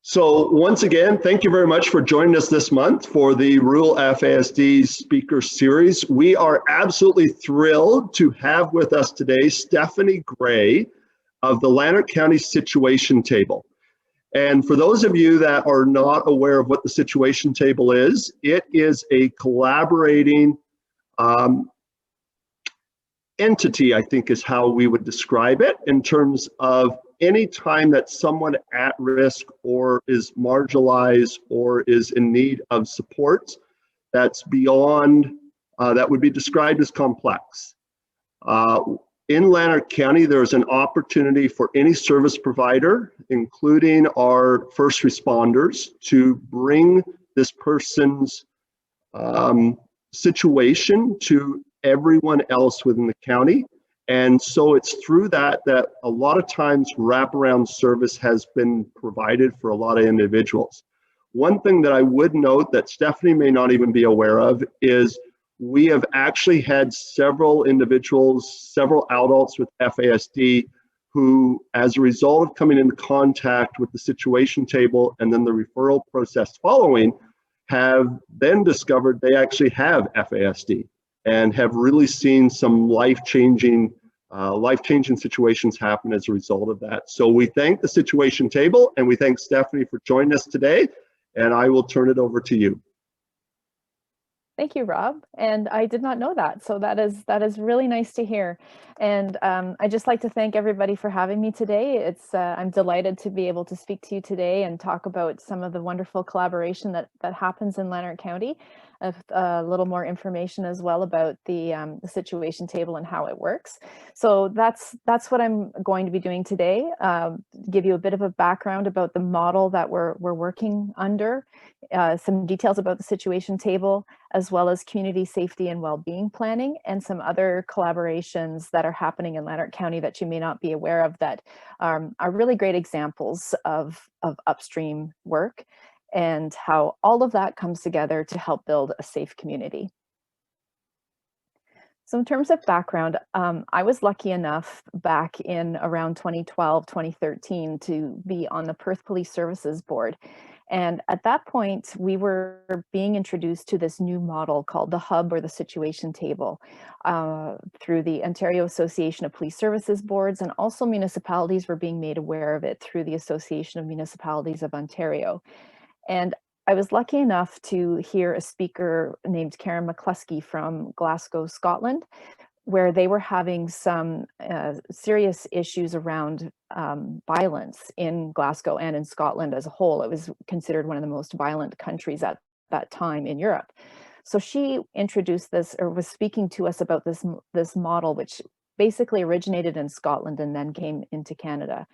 So once again, thank you very much for joining us this month for the Rural FASD Speaker Series. We are absolutely thrilled to have with us today Stephanie Gray of the Lanark County Situation Table. And for those of you that are not aware of what the Situation Table is, it is a collaborating entity, I think is how we would describe it, in terms of any time that someone at risk or is marginalized or is in need of support that's beyond, that would be described as complex. In Lanark County, there's an opportunity for any service provider, including our first responders, to bring this person's situation to everyone else within the county. And so it's through that a lot of times wraparound service has been provided for a lot of individuals. One thing that I would note that Stephanie may not even be aware of is we have actually had several individuals, several adults with FASD who, as a result of coming into contact with the Situation Table and then the referral process following, have then discovered they actually have FASD and have really seen some life-changing situations happen as a result of that. So we thank the Situation Table and we thank Stephanie for joining us today, and I will turn it over to you. Thank you, Rob. And I did not know that. So that is really nice to hear. And I'd just like to thank everybody for having me today. I'm delighted to be able to speak to you today and talk about some of the wonderful collaboration that happens in Lanark County. A little more information as well about the Situation Table and how it works. So that's what I'm going to be doing today. Give you a bit of a background about the model that we're working under, some details about the Situation Table, as well as community safety and well-being planning, and some other collaborations that are happening in Lanark County that you may not be aware of that are really great examples of upstream work, and how all of that comes together to help build a safe community. So in terms of background, I was lucky enough back in around 2012, 2013 to be on the Perth Police Services Board. And at that point, we were being introduced to this new model called the Hub, or the Situation Table, through the Ontario Association of Police Services Boards, and also municipalities were being made aware of it through the Association of Municipalities of Ontario. And I was lucky enough to hear a speaker named Karen McCluskey from Glasgow, Scotland, where they were having some serious issues around violence in Glasgow and in Scotland as a whole. It was considered one of the most violent countries at that time in Europe. So she introduced this, or was speaking to us about this model, which basically originated in Scotland and then came into Canada.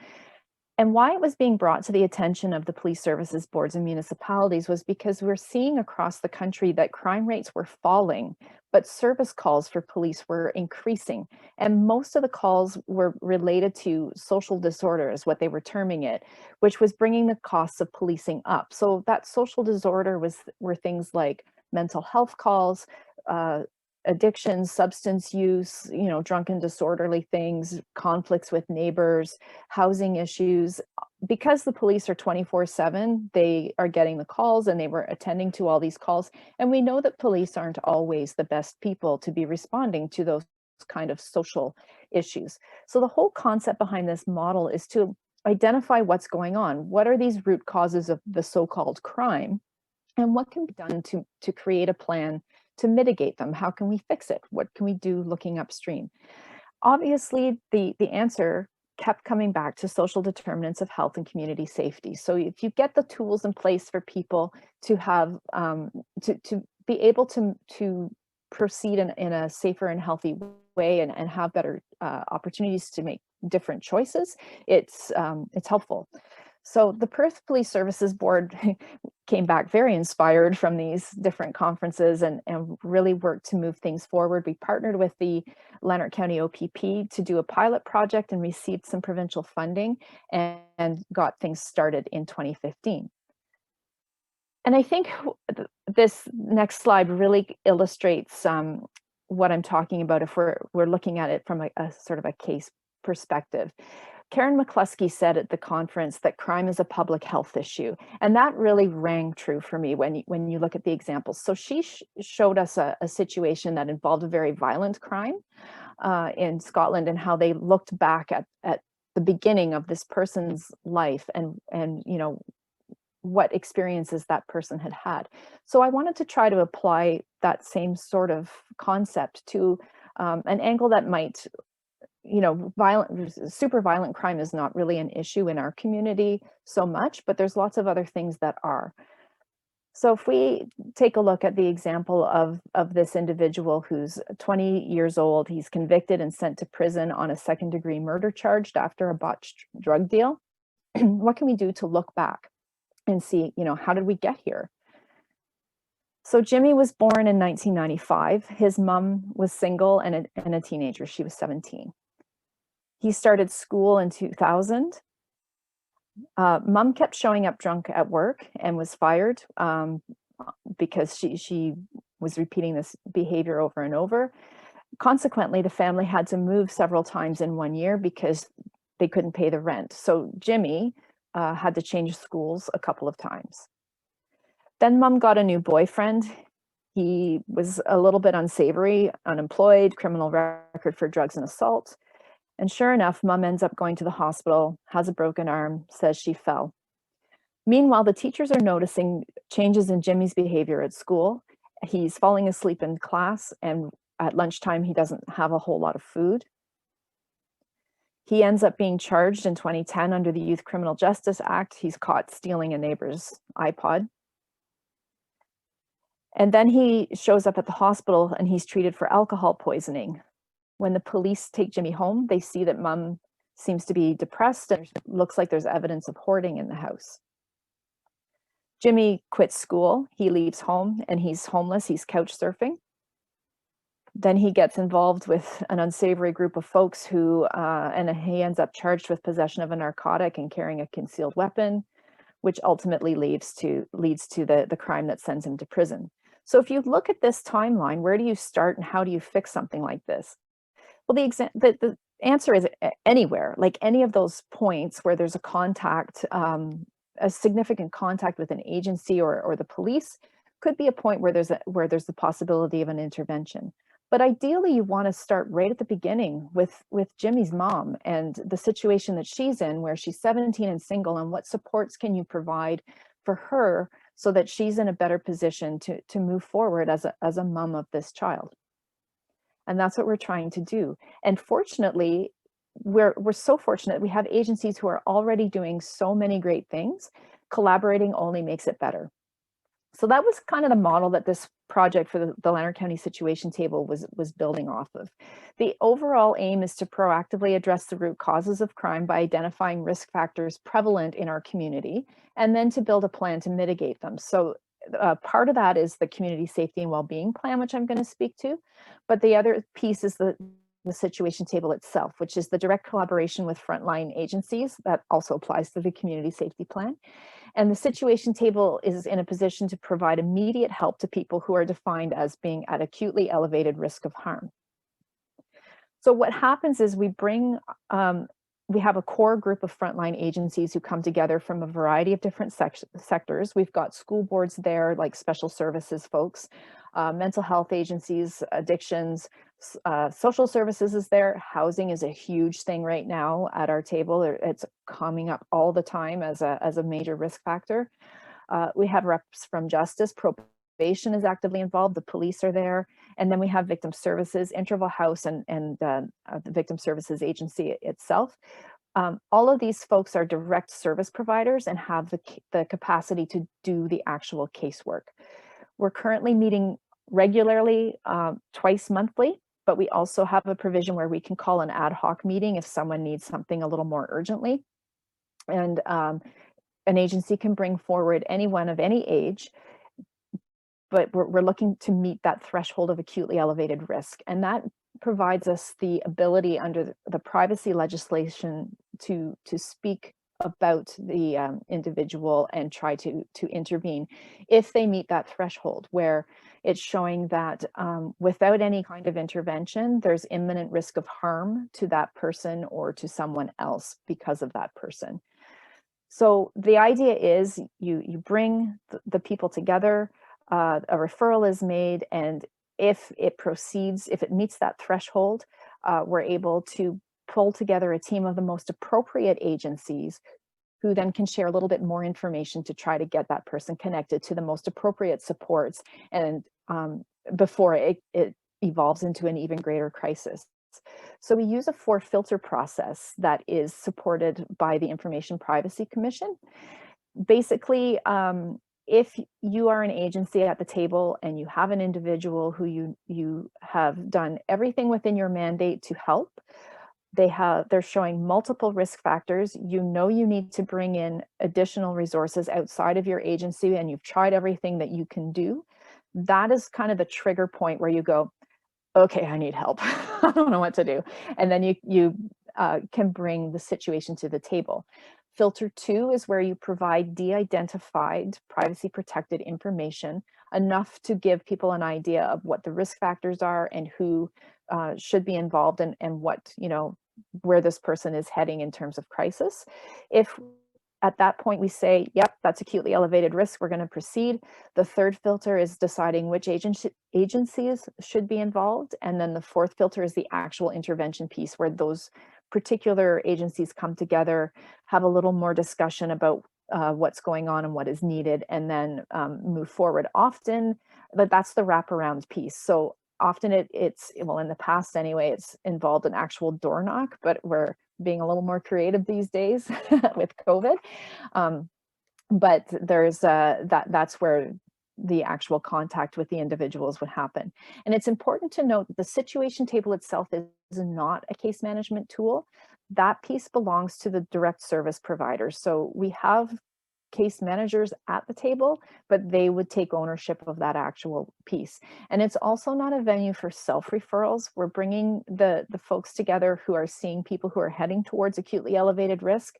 And why it was being brought to the attention of the police services boards and municipalities was because we're seeing across the country that crime rates were falling, but service calls for police were increasing. And most of the calls were related to social disorder, is what they were terming it, which was bringing the costs of policing up. So that social disorder were things like mental health calls, addiction, substance use, drunken, disorderly things, conflicts with neighbors, housing issues. Because the police are 24/7, they are getting the calls and they were attending to all these calls. And we know that police aren't always the best people to be responding to those kind of social issues. So the whole concept behind this model is to identify what's going on. What are these root causes of the so-called crime? And what can be done to create a plan to mitigate them? How can we fix it? What can we do looking upstream? Obviously, the answer kept coming back to social determinants of health and community safety. So if you get the tools in place for people to have, to be able to proceed in a safer and healthy way and have better opportunities to make different choices, it's helpful. So the Perth Police Services Board came back very inspired from these different conferences and really worked to move things forward. We partnered with the Lanark County OPP to do a pilot project and received some provincial funding and got things started in 2015. And I think this next slide really illustrates what I'm talking about if we're looking at it from a sort of a case perspective. Karen McCluskey said at the conference that crime is a public health issue. And that really rang true for me when you look at the examples. So she showed us a situation that involved a very violent crime in Scotland, and how they looked back at the beginning of this person's life and you know, what experiences that person had had. So I wanted to try to apply that same sort of concept to an angle that might, you know, super violent crime is not really an issue in our community so much, but there's lots of other things that are. So if we take a look at the example of this individual who's 20 years old, he's convicted and sent to prison on a second-degree murder charge after a botched drug deal. What can we do to look back and see, you know, how did we get here? So Jimmy was born in 1995. His mom was single and a teenager. She was 17. He started school in 2000. Mom kept showing up drunk at work and was fired because she was repeating this behavior over and over. Consequently, the family had to move several times in 1 year because they couldn't pay the rent. So Jimmy had to change schools a couple of times. Then Mom got a new boyfriend. He was a little bit unsavory, unemployed, criminal record for drugs and assault. And sure enough, Mom ends up going to the hospital, has a broken arm, says she fell. Meanwhile, the teachers are noticing changes in Jimmy's behavior at school. He's falling asleep in class, and at lunchtime, he doesn't have a whole lot of food. He ends up being charged in 2010 under the Youth Criminal Justice Act. He's caught stealing a neighbor's iPod. And then he shows up at the hospital and he's treated for alcohol poisoning. When the police take Jimmy home, they see that Mom seems to be depressed and looks like there's evidence of hoarding in the house. Jimmy quits school, he leaves home, and he's homeless, he's couch surfing. Then he gets involved with an unsavory group of folks who, and he ends up charged with possession of a narcotic and carrying a concealed weapon, which ultimately leads to the crime that sends him to prison. So if you look at this timeline, where do you start and how do you fix something like this? Well, the answer is anywhere, like any of those points where there's a contact, a significant contact with an agency or the police could be a point where there's the possibility of an intervention. But ideally, you want to start right at the beginning with Jimmy's mom and the situation that she's in, where she's 17 and single, and what supports can you provide for her so that she's in a better position to move forward as a mom of this child. And that's what we're trying to do. And fortunately, we're so fortunate we have agencies who are already doing so many great things. Collaborating only makes it better. So that was kind of the model that this project for the Lanark County Situation Table was building off of. The overall aim is to proactively address the root causes of crime by identifying risk factors prevalent in our community, and then to build a plan to mitigate them. So part of that is the community safety and well-being plan, which I'm going to speak to. But the other piece is the situation table itself, which is the direct collaboration with frontline agencies. That also applies to the community safety plan. And the situation table is in a position to provide immediate help to people who are defined as being at acutely elevated risk of harm. So what happens is we have a core group of frontline agencies who come together from a variety of different sectors. We've got school boards there, like special services folks, mental health agencies, addictions, social services is there. Housing is a huge thing right now at our table. It's coming up all the time as a major risk factor. We have reps from justice, probation is actively involved, the police are there, and then we have victim services, Interval House, and the Victim Services Agency itself. All of these folks are direct service providers and have the capacity to do the actual casework. We're currently meeting regularly, twice monthly, but we also have a provision where we can call an ad hoc meeting if someone needs something a little more urgently. And an agency can bring forward anyone of any age, but we're looking to meet that threshold of acutely elevated risk. And that provides us the ability under the privacy legislation to speak about the individual and try to intervene if they meet that threshold where it's showing that without any kind of intervention, there's imminent risk of harm to that person or to someone else because of that person. So the idea is you bring the people together, a referral is made, and if it proceeds, if it meets that threshold, we're able to pull together a team of the most appropriate agencies who then can share a little bit more information to try to get that person connected to the most appropriate supports, and before it evolves into an even greater crisis. So we use a 4-filter process that is supported by the Information Privacy Commission. Basically, if you are an agency at the table and you have an individual who you have done everything within your mandate to help, they're showing multiple risk factors, you know you need to bring in additional resources outside of your agency and you've tried everything that you can do, that is kind of the trigger point where you go, okay, I need help. I don't know what to do. And then you can bring the situation to the table. Filter 2 is where you provide de-identified, privacy protected information, enough to give people an idea of what the risk factors are and who should be involved and what, where this person is heading in terms of crisis. If at that point we say, yep, that's acutely elevated risk, we're going to proceed. The 3rd filter is deciding which agencies should be involved. And then the 4th filter is the actual intervention piece, where those particular agencies come together, have a little more discussion about what's going on and what is needed, and then move forward. Often, but that's the wraparound piece. So often it's, well, in the past anyway, it's involved an actual door knock, but we're being a little more creative these days with COVID. But there's that's where the actual contact with the individuals would happen. And it's important to note that the situation table itself is not a case management tool. That piece belongs to the direct service providers. So we have case managers at the table, but they would take ownership of that actual piece. And it's also not a venue for self-referrals. We're bringing the folks together who are seeing people who are heading towards acutely elevated risk,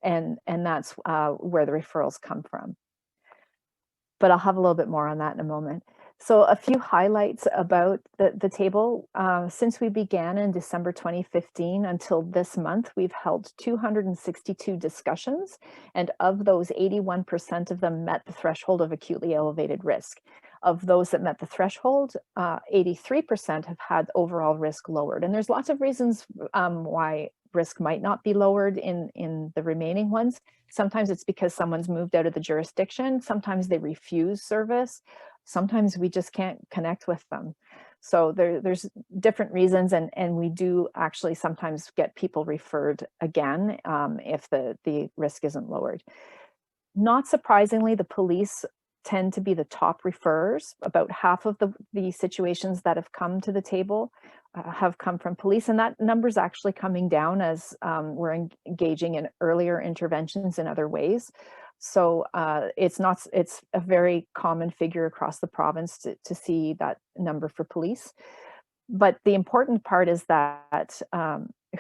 and that's where the referrals come from. But I'll have a little bit more on that in a moment. So a few highlights about the table. Since we began in December 2015 until this month, we've held 262 discussions, and of those, 81% of them met the threshold of acutely elevated risk. Of those that met the threshold, 83% have had overall risk lowered. And there's lots of reasons why risk might not be lowered in the remaining ones. Sometimes it's because someone's moved out of the jurisdiction. Sometimes they refuse service. Sometimes we just can't connect with them. So there's different reasons, and we do actually sometimes get people referred again if the risk isn't lowered. Not surprisingly, the police tend to be the top referrers. About half of the situations that have come to the table have come from police, and that number's actually coming down as we're engaging in earlier interventions in other ways. So it's a very common figure across the province to see that number for police. But the important part is that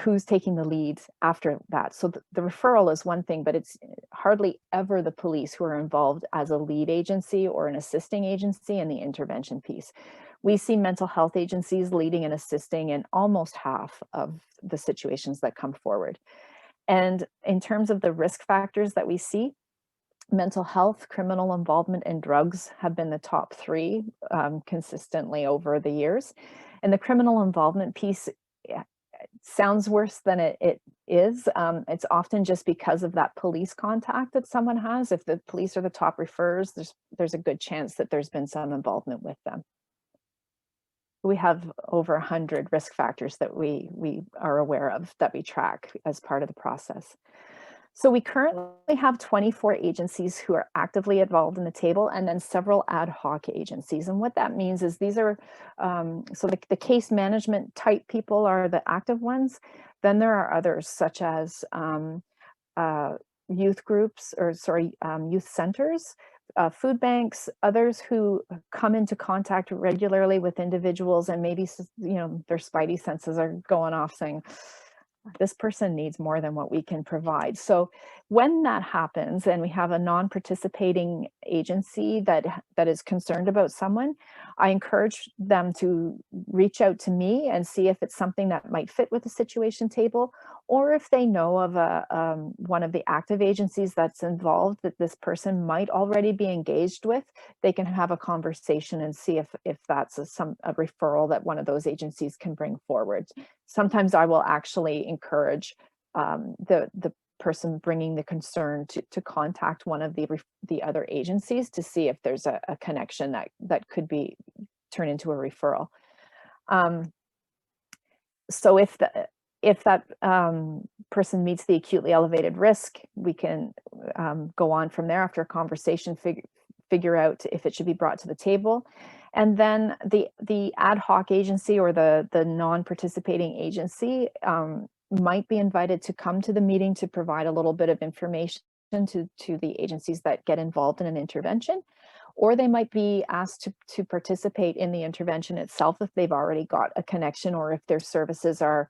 who's taking the lead after that. So the referral is one thing, but it's hardly ever the police who are involved as a lead agency or an assisting agency in the intervention piece. We see mental health agencies leading and assisting in almost half of the situations that come forward. And in terms of the risk factors that we see, mental health, criminal involvement, and drugs have been the top 3 consistently over the years. And the criminal involvement piece sounds worse than it is. It's often just because of that police contact that someone has. If the police are the top referrers, there's a good chance that there's been some involvement with them. We have over 100 risk factors that we are aware of, that we track as part of the process. So we currently have 24 agencies who are actively involved in the table, and then several ad hoc agencies. And what that means is these are, so the case management type people are the active ones. Then there are others such as youth groups, youth centers, food banks, others who come into contact regularly with individuals, and maybe, their spidey senses are going off saying, this person needs more than what we can provide. So when that happens and we have a non-participating agency that is concerned about someone, I encourage them to reach out to me and see if it's something that might fit with the situation table, or if they know of one of the active agencies that's involved that this person might already be engaged with, they can have a conversation and see if that's a referral that one of those agencies can bring forward. Sometimes I will actually encourage the person bringing the concern to contact one of the other agencies to see if there's a connection that could be turned into a referral. So if that person meets the acutely elevated risk, we can go on from there after a conversation, figure out if it should be brought to the table. And then the ad hoc agency or the non-participating agency might be invited to come to the meeting to provide a little bit of information to the agencies that get involved in an intervention, or they might be asked to participate in the intervention itself if they've already got a connection, or if their services are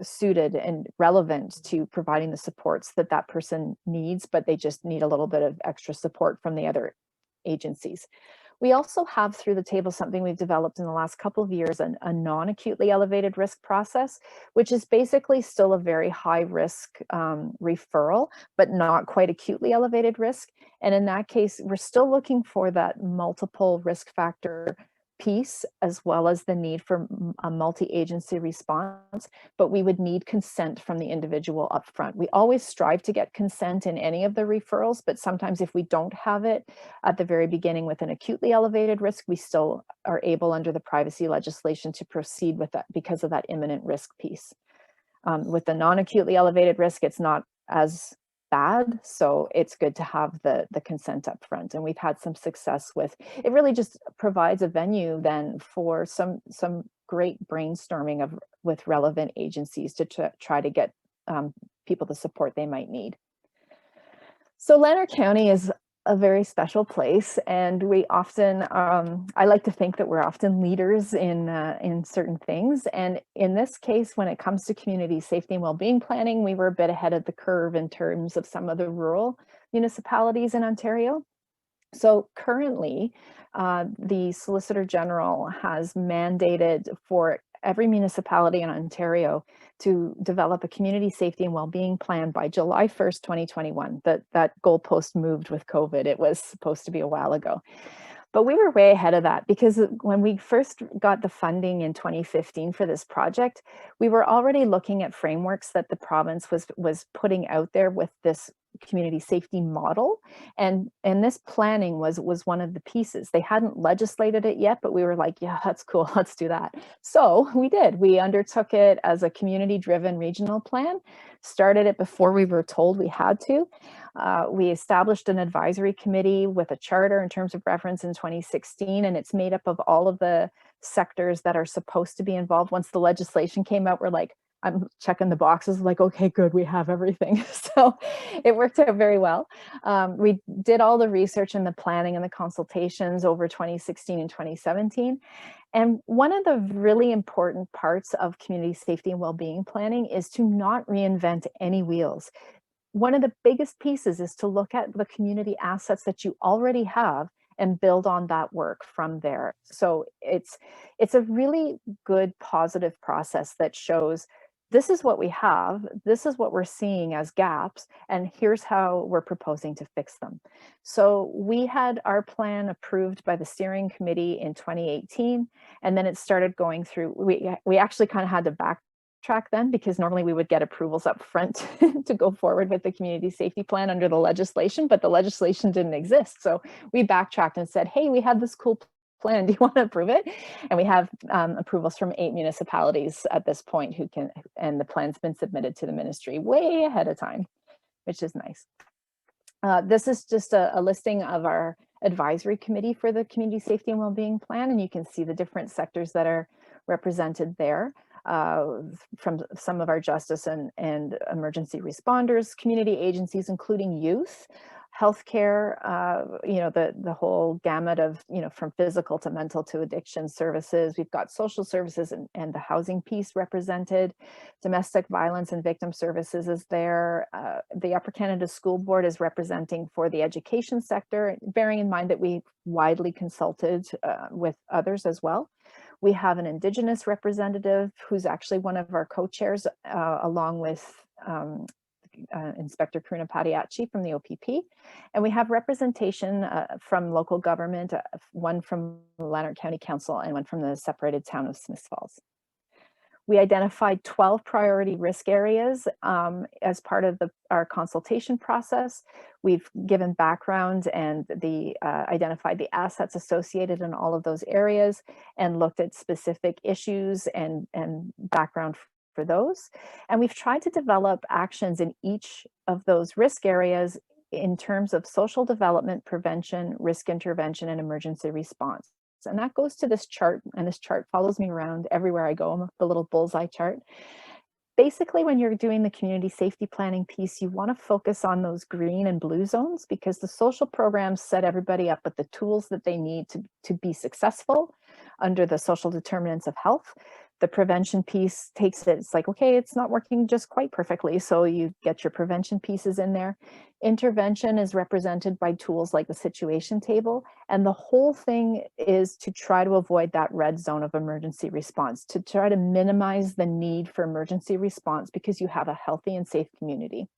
suited and relevant to providing the supports that that person needs, but they just need a little bit of extra support from the other agencies. We also have through the table something we've developed in the last couple of years, a non-acutely elevated risk process, which is basically still a very high risk referral, but not quite acutely elevated risk. And in that case, we're still looking for that multiple risk factor piece, as well as the need for a multi-agency response, but we would need consent from the individual upfront. We always strive to get consent in any of the referrals, but sometimes if we don't have it at the very beginning with an acutely elevated risk, we still are able under the privacy legislation to proceed with that because of that imminent risk piece. With the non-acutely elevated risk, it's not as bad, so it's good to have the consent up front, and we've had some success with it. Really just provides a venue then for some great brainstorming with relevant agencies to try to get people the support they might need. So Lanark County is a very special place, and we often, I like to think that we're often leaders in certain things. And in this case, when it comes to community safety and well-being planning, we were a bit ahead of the curve in terms of some of the rural municipalities in Ontario. So currently, the Solicitor General has mandated for every municipality in Ontario to develop a community safety and well-being plan by July 1st, 2021. That goalpost moved with COVID. It was supposed to be a while ago. But we were way ahead of that, because when we first got the funding in 2015 for this project, we were already looking at frameworks that the province was putting out there with this community safety model, and this planning was one of the pieces. They hadn't legislated it yet, but we were like, yeah, that's cool, let's do that. So we did. We undertook it as a community-driven regional plan, started it before we were told we had to. We established an advisory committee with a charter in terms of reference in 2016, and it's made up of all of the sectors that are supposed to be involved. Once the legislation came out, we're like, I'm checking the boxes, like, okay, good, we have everything. So it worked out very well. We did all the research and the planning and the consultations over 2016 and 2017. And one of the really important parts of community safety and well-being planning is to not reinvent any wheels. One of the biggest pieces is to look at the community assets that you already have and build on that work from there. So it's a really good, positive process that shows this is what we have, this is what we're seeing as gaps, and here's how we're proposing to fix them. So we had our plan approved by the steering committee in 2018, and then it started going through, we actually kind of had to backtrack then, because normally we would get approvals up front to go forward with the community safety plan under the legislation, but the legislation didn't exist. So we backtracked and said, hey, we had this cool plan, do you want to approve it? And we have approvals from 8 municipalities at this point who can, and the plan's been submitted to the ministry way ahead of time, which is nice. This is just a listing of our advisory committee for the community safety and well-being plan, and you can see the different sectors that are represented there, from some of our justice and emergency responders, community agencies, including youth, healthcare, the whole gamut of, from physical to mental to addiction services. We've got social services and the housing piece represented. Domestic violence and victim services is there. The Upper Canada School Board is representing for the education sector, bearing in mind that we widely consulted with others as well. We have an Indigenous representative who's actually one of our co-chairs, along with Inspector Karuna Padiachi from the OPP. And we have representation from local government, one from Lanark County Council and one from the separated town of Smiths Falls. We identified 12 priority risk areas as part of our consultation process. We've given background and identified the assets associated in all of those areas and looked at specific issues and background for those. And we've tried to develop actions in each of those risk areas in terms of social development, prevention, risk intervention, and emergency response. And that goes to this chart, and this chart follows me around everywhere I go, the little bullseye chart. Basically, when you're doing the community safety planning piece, you want to focus on those green and blue zones, because the social programs set everybody up with the tools that they need to be successful under the social determinants of health. The prevention piece takes it, it's like, okay, it's not working just quite perfectly, so you get your prevention pieces in there. Intervention is represented by tools like the situation table, and the whole thing is to try to avoid that red zone of emergency response, to try to minimize the need for emergency response because you have a healthy and safe community.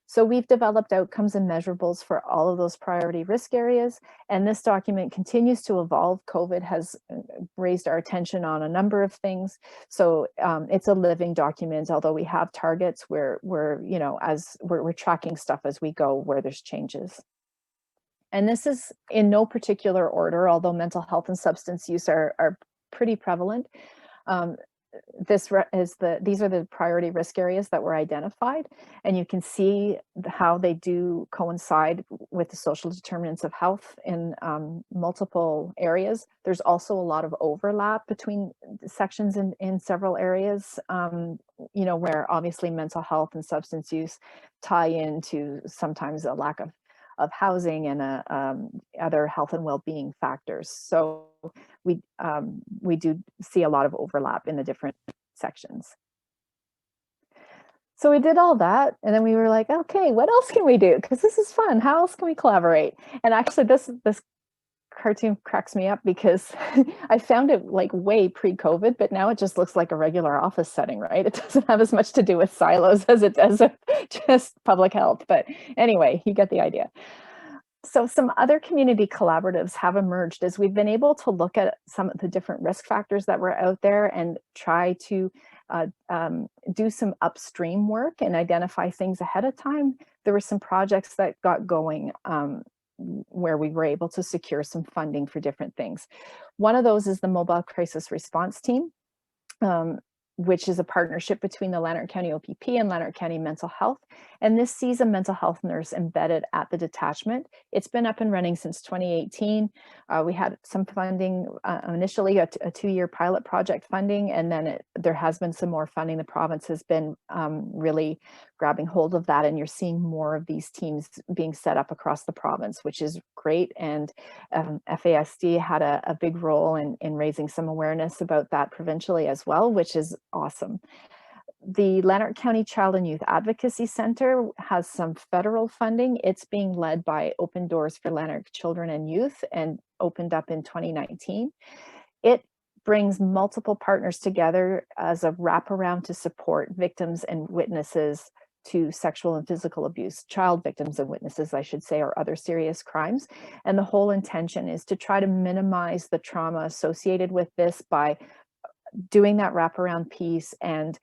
So we've developed outcomes and measurables for all of those priority risk areas, and this document continues to evolve. COVID has raised our attention on a number of things, so it's a living document. Although we have targets, we're tracking stuff as we go where there's changes. And this is in no particular order, although mental health and substance use are pretty prevalent. These are the priority risk areas that were identified, and you can see how they do coincide with the social determinants of health in multiple areas. There's also a lot of overlap between sections in several areas, where obviously mental health and substance use tie into sometimes a lack of housing and other health and well-being factors. So we do see a lot of overlap in the different sections. So we did all that, and then we were like, okay, what else can we do? Because this is fun. How else can we collaborate? And actually, this cartoon cracks me up because I found it like way pre-COVID, but now it just looks like a regular office setting, right? It doesn't have as much to do with silos as it does with just public health. But anyway, you get the idea. So some other community collaboratives have emerged as we've been able to look at some of the different risk factors that were out there and try to do some upstream work and identify things ahead of time. There were some projects that got going where we were able to secure some funding for different things. One of those is the Mobile Crisis Response Team, which is a partnership between the Lanark County OPP and Lanark County Mental Health. And this sees a mental health nurse embedded at the detachment. It's been up and running since 2018. We had some funding, initially a 2-year pilot project funding, and then there has been some more funding. The province has been really grabbing hold of that, and you're seeing more of these teams being set up across the province, which is great. And FASD had a big role in raising some awareness about that provincially as well, which is awesome. The Lanark County Child and Youth Advocacy Center has some federal funding. It's being led by Open Doors for Lanark Children and Youth and opened up in 2019. It brings multiple partners together as a wraparound to support victims and witnesses to sexual and physical abuse, child victims and witnesses, I should say, or other serious crimes. And the whole intention is to try to minimize the trauma associated with this by doing that wraparound piece and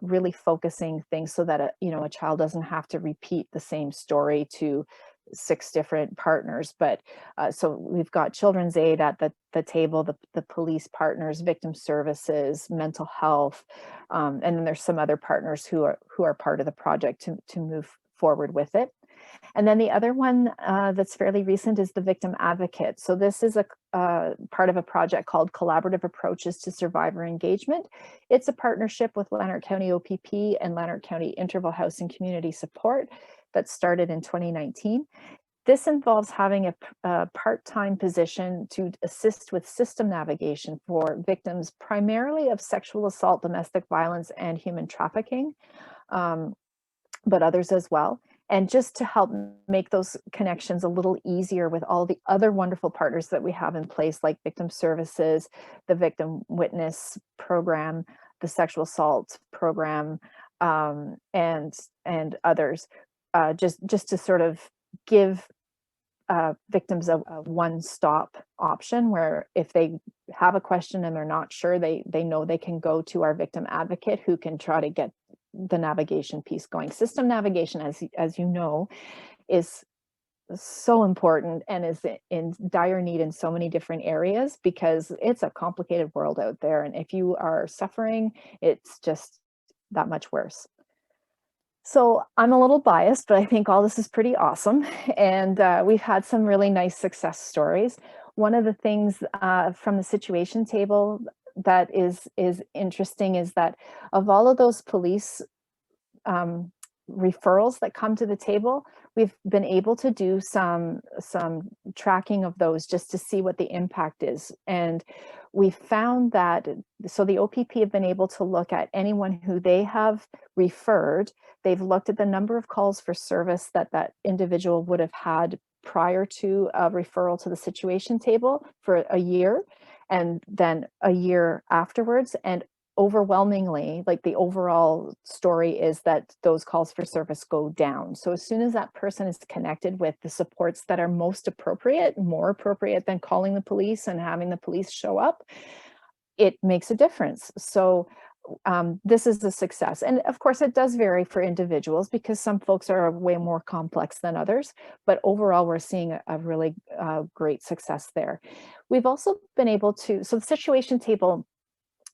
really focusing things so that a child doesn't have to repeat the same story to 6 different partners. But so we've got Children's Aid at the table, the police partners, victim services, mental health, and then there's some other partners who are part of the project to move forward with it. And then the other one that's fairly recent is the Victim Advocate. So this is a part of a project called Collaborative Approaches to Survivor Engagement. It's a partnership with Lanark County OPP and Lanark County Interval House and Community Support that started in 2019. This involves having a part-time position to assist with system navigation for victims primarily of sexual assault, domestic violence, and human trafficking, but others as well. And just to help make those connections a little easier with all the other wonderful partners that we have in place, like victim services, the victim witness program, the sexual assault program, and others, just to sort of give victims a one-stop option, where if they have a question and they're not sure, they know they can go to our victim advocate, who can try to get the navigation piece going. System navigation, as you know, is so important and is in dire need in so many different areas, because it's a complicated world out there, and if you are suffering, it's just that much worse. So I'm a little biased, but I think all this is pretty awesome. And we've had some really nice success stories. One of the things from the situation table that is interesting is that of all of those police referrals that come to the table, we've been able to do some tracking of those just to see what the impact is. And we found that, so the OPP have been able to look at anyone who they have referred. They've looked at the number of calls for service that that individual would have had prior to a referral to the situation table for a year, and then a year afterwards. And overwhelmingly, like, the overall story is that those calls for service go down. So as soon as that person is connected with the supports that are most appropriate, more appropriate than calling the police and having the police show up, it makes a difference. So this is a success. And of course, it does vary for individuals, because some folks are way more complex than others. But overall, we're seeing a really great success there. We've also been able to, so the situation table,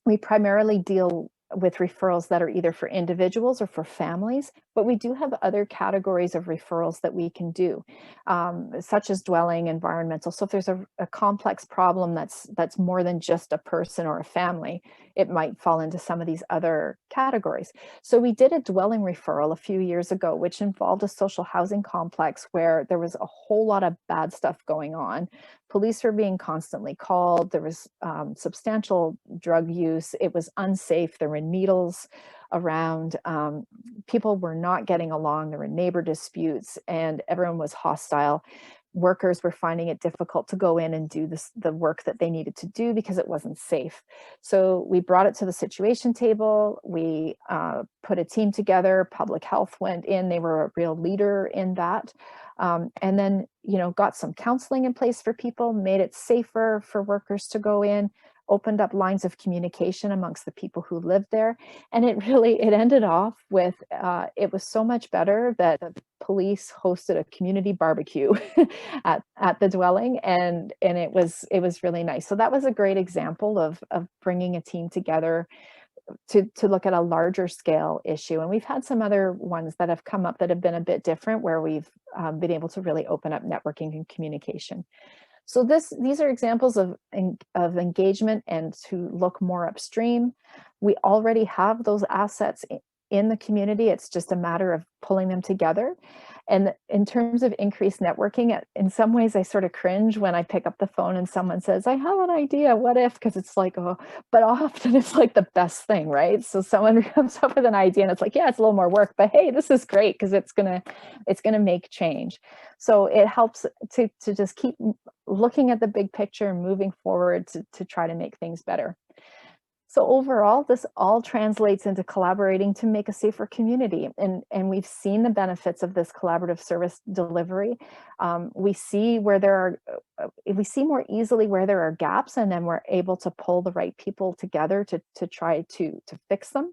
we primarily deal with referrals that are either for individuals or for families, but we do have other categories of referrals that we can do, such as dwelling, environmental. So if there's a complex problem that's more than just a person or a family, it might fall into some of these other categories. So we did a dwelling referral a few years ago, which involved a social housing complex where there was a whole lot of bad stuff going on. Police were being constantly called. There was substantial drug use. It was unsafe. There were needles around. People were not getting along. There were neighbor disputes, and everyone was hostile. Workers were finding it difficult to go in and do the work that they needed to do because it wasn't safe. So we brought it to the situation table. We put a team together. Public health went in. They were a real leader in that. And then, got some counseling in place for people, made it safer for workers to go in, opened up lines of communication amongst the people who lived there. And it ended off with, it was so much better that the police hosted a community barbecue at the dwelling. And it was really nice. So that was a great example of bringing a team together to look at a larger scale issue. And we've had some other ones that have come up that have been a bit different, where we've been able to really open up networking and communication. So these are examples of engagement and to look more upstream. We already have those assets in the community. It's just a matter of pulling them together. And in terms of increased networking, in some ways I sort of cringe when I pick up the phone and someone says, I have an idea, what if? Because it's like, oh, but often it's like the best thing, right? So someone comes up with an idea and it's like, yeah, it's a little more work, but hey, this is great because it's gonna make change. So it helps to just keep looking at the big picture and moving forward to try to make things better. So overall, this all translates into collaborating to make a safer community. And we've seen the benefits of this collaborative service delivery. We see more easily where there are gaps, and then we're able to pull the right people together to try to fix them.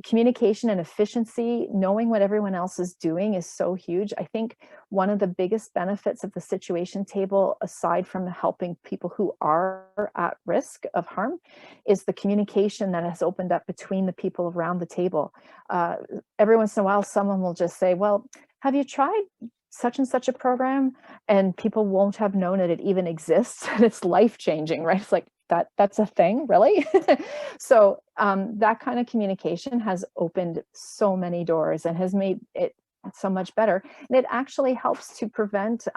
Communication and efficiency, knowing what everyone else is doing, is so huge. I think one of the biggest benefits of the situation table, aside from helping people who are at risk of harm, is the communication that has opened up between the people around the table. Every once in a while, someone will just say, well, have you tried such and such a program? And people won't have known that it even exists. And it's life-changing, right? It's like, that's a thing, really? So that kind of communication has opened so many doors and has made it so much better. And it actually helps to prevent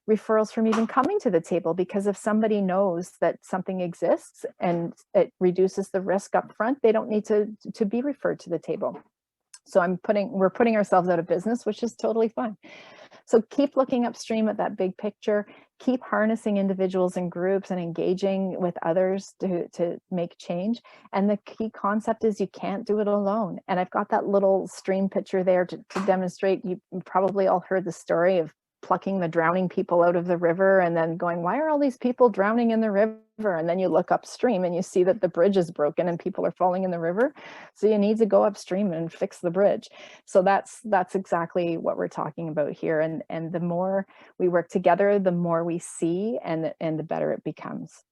referrals from even coming to the table, because if somebody knows that something exists and it reduces the risk up front, they don't need to be referred to the table. So we're putting ourselves out of business, which is totally fine. So keep looking upstream at that big picture, keep harnessing individuals and groups and engaging with others to make change. And the key concept is you can't do it alone. And I've got that little stream picture there to demonstrate. You probably all heard the story of plucking the drowning people out of the river and then going, why are all these people drowning in the river? And then you look upstream and you see that the bridge is broken and people are falling in the river. So you need to go upstream and fix the bridge. So that's exactly what we're talking about here. And the more we work together, the more we see and the better it becomes.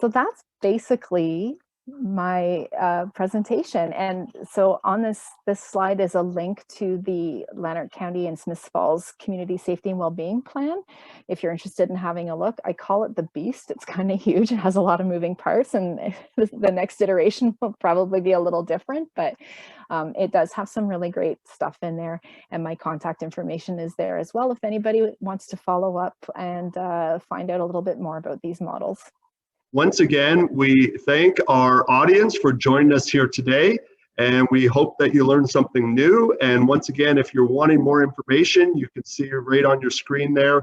So that's basically my presentation. And so on this slide is a link to the Lanark County and Smiths Falls Community Safety and Wellbeing Plan. If you're interested in having a look, I call it the beast. It's kind of huge. It has a lot of moving parts, and the next iteration will probably be a little different, but it does have some really great stuff in there. And my contact information is there as well if anybody wants to follow up and find out a little bit more about these models. Once again, we thank our audience for joining us here today, and we hope that you learned something new. And once again, if you're wanting more information, you can see her right on your screen there.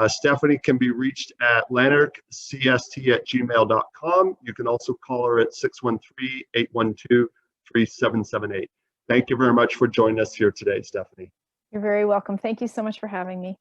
Stephanie can be reached at lanarkcst@gmail.com. You can also call her at 613-812-3778. Thank you very much for joining us here today, Stephanie. You're very welcome. Thank you so much for having me.